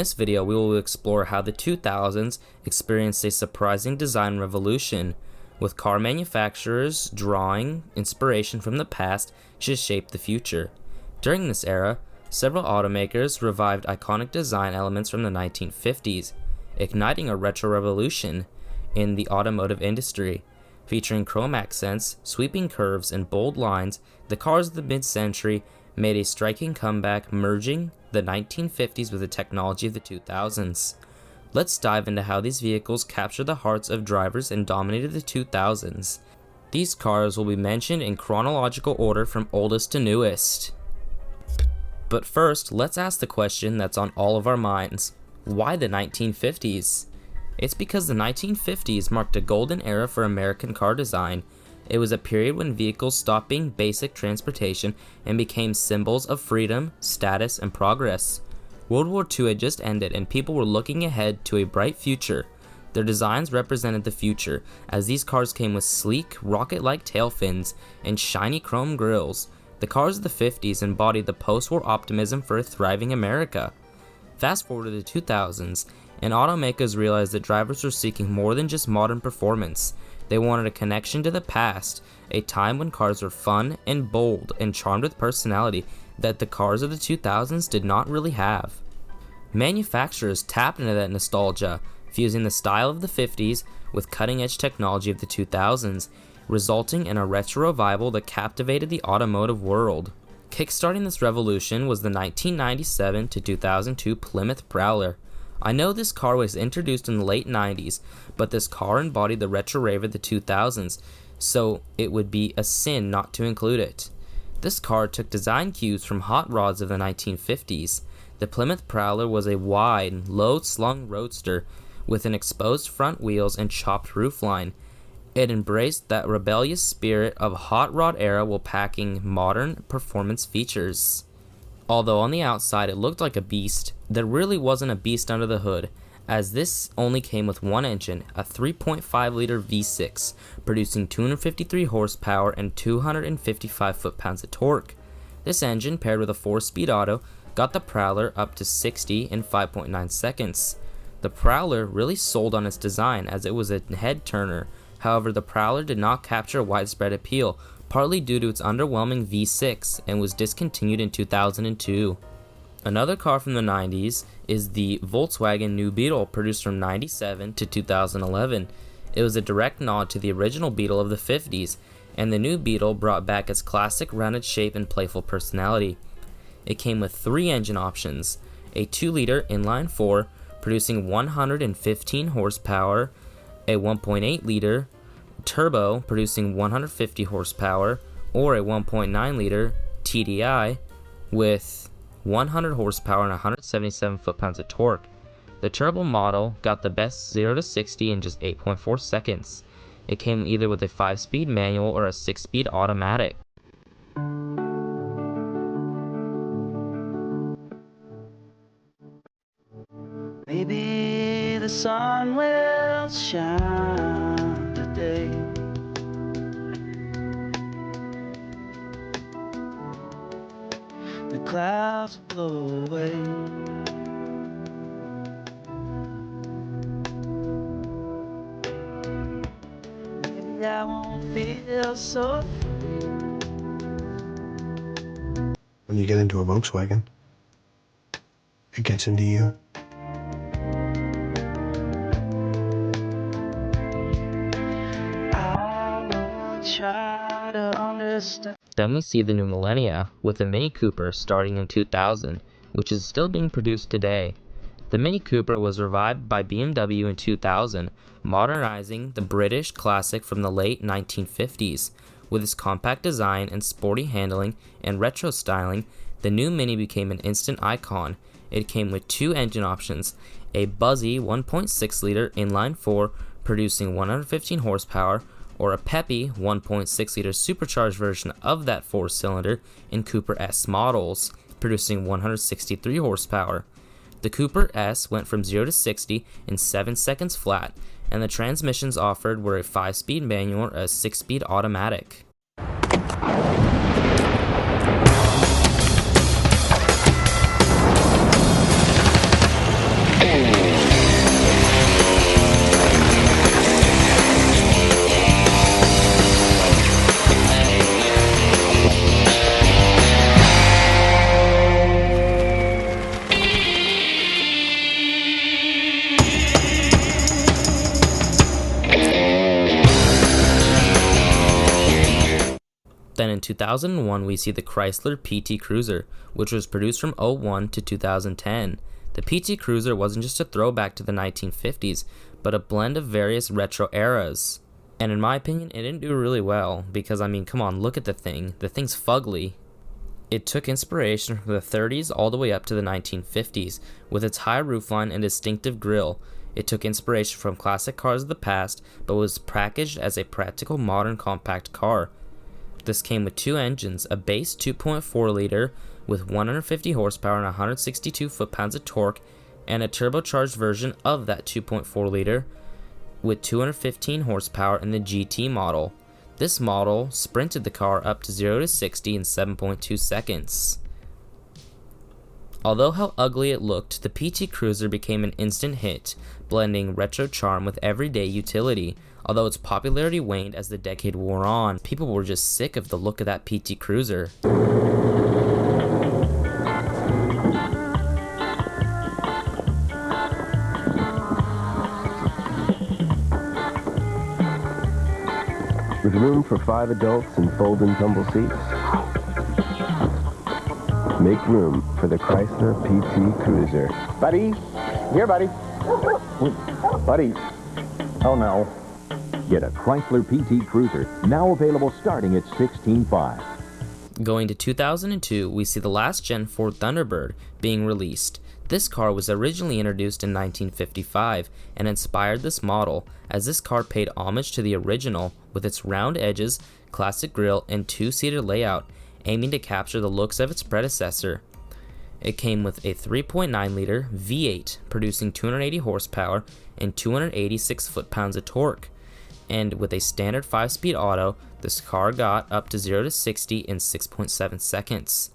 this video, we will explore how the 2000s experienced a surprising design revolution, with car manufacturers drawing inspiration from the past to shape the future. During this era, several automakers revived iconic design elements from the 1950s, igniting a retro revolution in the automotive industry. Featuring chrome accents, sweeping curves, and bold lines, the cars of the mid-century made a striking comeback, merging the 1950s with the technology of the 2000s. Let's dive into how these vehicles captured the hearts of drivers and dominated the 2000s. These cars will be mentioned in chronological order from oldest to newest. But first, let's ask the question that's on all of our minds. Why the 1950s? It's because the 1950s marked a golden era for American car design. It was a period when vehicles stopped being basic transportation and became symbols of freedom, status, and progress. World War II had just ended and people were looking ahead to a bright future. Their designs represented the future, as these cars came with sleek, rocket-like tail fins and shiny chrome grills. The cars of the 50s embodied the post-war optimism for a thriving America. Fast forward to the 2000s, and automakers realized that drivers were seeking more than just modern performance. They wanted a connection to the past, a time when cars were fun and bold and charmed with personality that the cars of the 2000s did not really have. Manufacturers tapped into that nostalgia, fusing the style of the 50s with cutting-edge technology of the 2000s, resulting in a retro revival that captivated the automotive world. Kickstarting this revolution was the 1997 to 2002 Plymouth Prowler. I know this car was introduced in the late 90s, but this car embodied the retro rave of the 2000s, so it would be a sin not to include it. This car took design cues from hot rods of the 1950s. The Plymouth Prowler was a wide, low-slung roadster with an exposed front wheels and chopped roofline. It embraced that rebellious spirit of hot rod era while packing modern performance features. Although on the outside it looked like a beast, there really wasn't a beast under the hood, as this only came with one engine, a 3.5-liter V6, producing 253 horsepower and 255 foot-pounds of torque. This engine, paired with a 4-speed auto, got the Prowler up to 60 in 5.9 seconds. The Prowler really sold on its design, as it was a head-turner. However, the Prowler did not capture widespread appeal, partly due to its underwhelming V6, and was discontinued in 2002. Another car from the 90s is the Volkswagen New Beetle, produced from 97 to 2011. It was a direct nod to the original Beetle of the 50s, and the new Beetle brought back its classic rounded shape and playful personality. It came with 3 engine options: a 2-liter inline-4 producing 115 horsepower, a 1.8-liter turbo producing 150 horsepower, or a 1.9-liter TDI with 100 horsepower and 177 foot-pounds of torque. The turbo model got the best 0 to 60 in just 8.4 seconds. It came either with a 5-speed manual or a 6-speed automatic. Maybe the sun will shine today. The clouds blow away. Maybe I won't feel so. When you get into a Volkswagen, it gets into you. Try to understand. Then we see the new Millennia, with the Mini Cooper starting in 2000, which is still being produced today. The Mini Cooper was revived by BMW in 2000, modernizing the British classic from the late 1950s. With its compact design and sporty handling and retro styling, the new Mini became an instant icon. It came with 2 engine options: a buzzy 1.6-liter inline-4 producing 115 horsepower, or a peppy 1.6-liter supercharged version of that 4-cylinder in Cooper S models, producing 163 horsepower. The Cooper S went from 0 to 60 in 7 seconds flat, and the transmissions offered were a 5-speed manual or a 6-speed automatic. Then in 2001, we see the Chrysler PT Cruiser, which was produced from 01 to 2010. The PT Cruiser wasn't just a throwback to the 1950s, but a blend of various retro eras. And in my opinion, it didn't do really well, because I mean, come on, look at the thing. The thing's fugly. It took inspiration from the 30s all the way up to the 1950s, with its high roofline and distinctive grille. It took inspiration from classic cars of the past, but was packaged as a practical modern compact car. This came with two engines, a base 2.4 liter with 150 horsepower and 162 foot-pounds of torque, and a turbocharged version of that 2.4 liter with 215 horsepower in the GT model. This model sprinted the car up to 0 to 60 in 7.2 seconds. Although how ugly it looked, the PT Cruiser became an instant hit, blending retro charm with everyday utility. Although its popularity waned as the decade wore on, people were just sick of the look of that PT Cruiser. With room for 5 adults and fold and tumble seats, make room for the Chrysler PT Cruiser. Buddy, here, buddy. Buddy. Oh no. Get a Chrysler PT Cruiser, now available starting at $16,500. Going to 2002, we see the last-gen Ford Thunderbird being released. This car was originally introduced in 1955 and inspired this model, as this car paid homage to the original with its round edges, classic grille, and two-seater layout, aiming to capture the looks of its predecessor. It came with a 3.9-liter V8 producing 280 horsepower and 286 foot-pounds of torque. And with a standard 5-speed auto, this car got up to 0 to 60 in 6.7 seconds.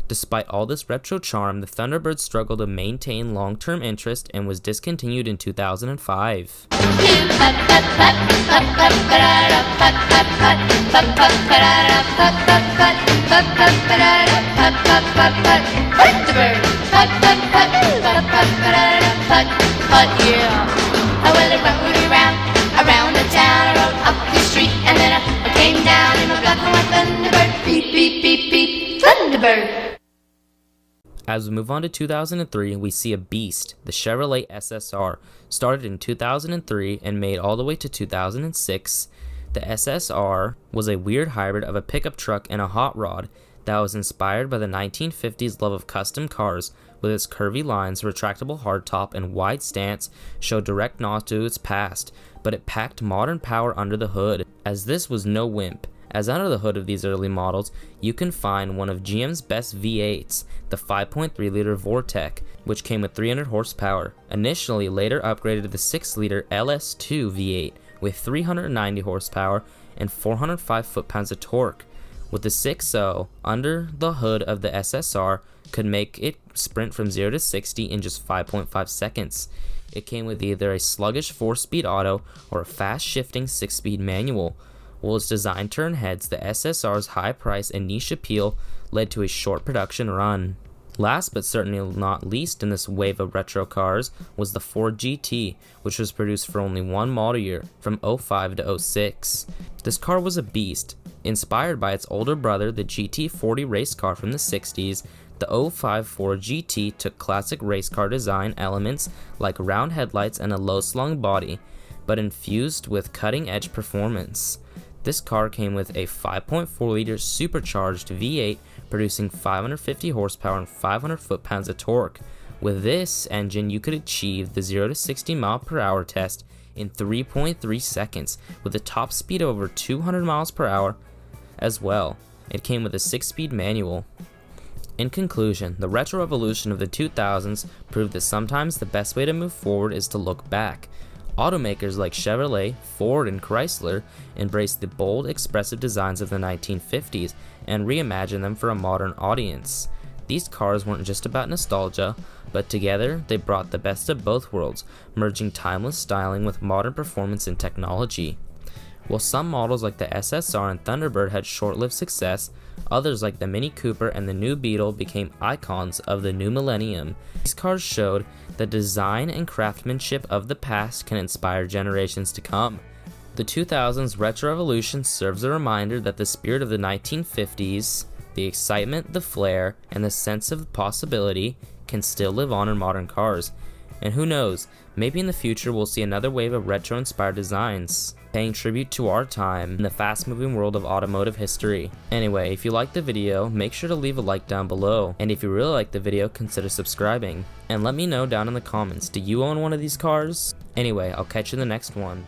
Despite all this retro charm, the Thunderbird struggled to maintain long-term interest and was discontinued in 2005. Around the town, I rode up the street, and then I came down in my black and white Thunderbird. Beep, beep, beep, beep, Thunderbird. As we move on to 2003, we see a beast, the Chevrolet SSR. Started in 2003 and made all the way to 2006. The SSR was a weird hybrid of a pickup truck and a hot rod that was inspired by the 1950s love of custom cars. With its curvy lines, retractable hardtop, and wide stance, showed direct nods to its past, but it packed modern power under the hood, as this was no wimp. As under the hood of these early models, you can find one of GM's best V8s, the 5.3-liter Vortec, which came with 300 horsepower. Initially, later upgraded to the 6-liter LS2 V8 with 390 horsepower and 405 foot-pounds of torque. With the 6.0 under the hood of the SSR, could make it sprint from 0 to 60 in just 5.5 seconds. It came with either a sluggish 4-speed auto or a fast-shifting 6-speed manual. While its design turned heads, the SSR's high price and niche appeal led to a short production run. Last but certainly not least in this wave of retro cars was the Ford GT, which was produced for only one model year, from 05 to 06. This car was a beast. Inspired by its older brother, the GT40 race car from the 60s, the 05 Ford GT took classic race car design elements like round headlights and a low-slung body, but infused with cutting-edge performance. This car came with a 5.4-liter supercharged V8 producing 550 horsepower and 500 foot-pounds of torque. With this engine, you could achieve the 0 to 60 mile per hour test in 3.3 seconds with a top speed of over 200 miles per hour as well. It came with a 6-speed manual. In conclusion, the retro revolution of the 2000s proved that sometimes the best way to move forward is to look back. Automakers like Chevrolet, Ford, and Chrysler embraced the bold, expressive designs of the 1950s and reimagined them for a modern audience. These cars weren't just about nostalgia, but together they brought the best of both worlds, merging timeless styling with modern performance and technology. While some models like the SSR and Thunderbird had short-lived success, others like the Mini Cooper and the new Beetle became icons of the new millennium. These cars showed the design and craftsmanship of the past can inspire generations to come. The 2000s retro revolution serves a reminder that the spirit of the 1950s, the excitement, the flair, and the sense of possibility can still live on in modern cars. And who knows, maybe in the future we'll see another wave of retro-inspired designs, paying tribute to our time in the fast-moving world of automotive history. Anyway, if you liked the video, make sure to leave a like down below, and if you really liked the video, consider subscribing. And let me know down in the comments, do you own one of these cars? Anyway, I'll catch you in the next one.